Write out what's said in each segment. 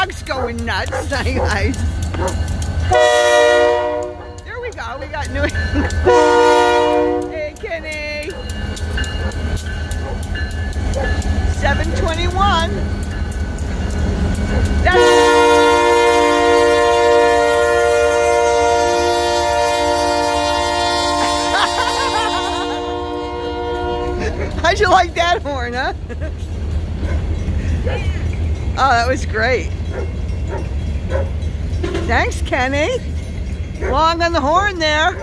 dog's going nuts. Nice. There we go. We got new. Hey, Kenny. 7:21. How'd you like that horn, huh? Oh, that was great. Thanks, Kenny. Long on the horn there.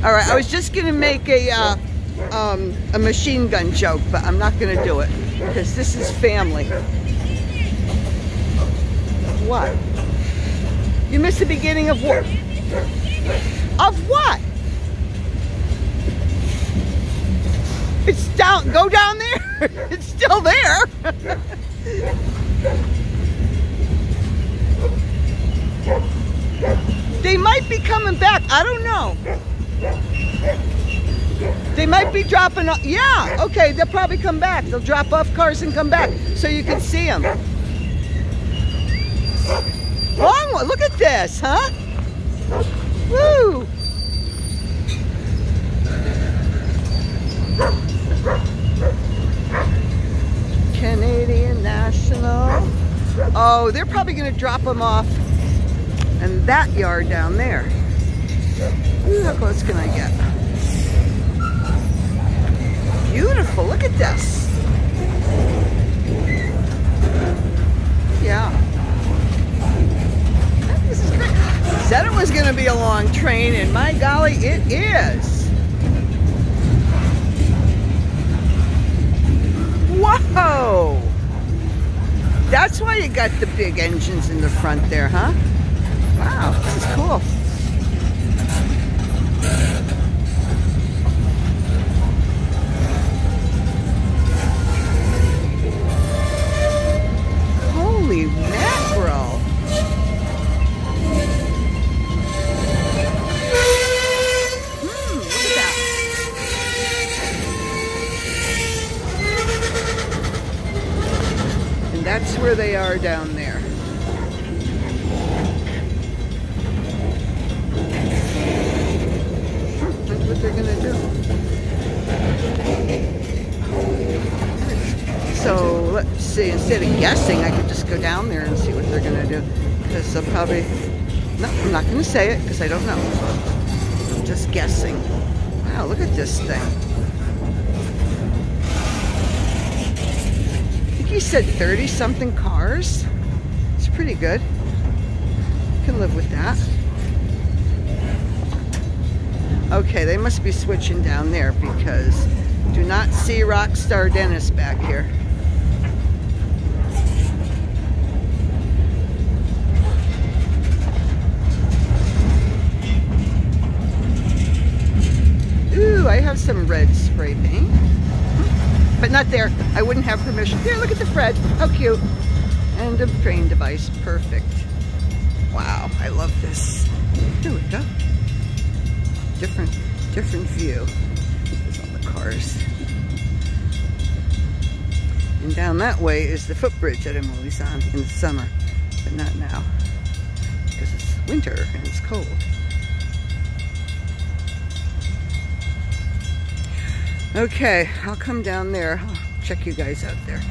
All right, I was just gonna make a machine gun joke, but I'm not gonna do it because this is family. What? You missed the beginning of what? Of what? It's down. Go down there. It's still there. They might be coming back. I don't know. They might be dropping off. Yeah, okay, they'll probably come back. They'll drop off cars and come back so you can see them. Long one. Look at this, huh? Woo! Canadian National. Oh, they're probably going to drop them off in that yard down there. Ooh, how close can I get? Beautiful. Look at this. Yeah. This is great. Said it was going to be a long train, and my golly, it is. Whoa! That's why you got the big engines in the front there, huh? Wow, this is cool. Holy mackerel! Look at that. And that's where they are down there. That's what they're gonna do. So let's see, instead of guessing, I could just go down there and see what they're gonna do. Because they'll probably, no, I'm not gonna say it because I don't know. I'm just guessing. Wow, look at this thing. I think he said 30-something cars. It's pretty good. Can live with that. Okay, they must be switching down there because do not see Rockstar Dennis back here. Ooh, I have some red spray paint. But not there. I wouldn't have permission. Here, look at the Fred. How cute. And a train device. Perfect. Wow, I love this. There we go. Different view. There's all the cars. And down that way is the footbridge that I'm always on in the summer. But not now. Because it's winter and it's cold. Okay, I'll come down there. I'll check you guys out there.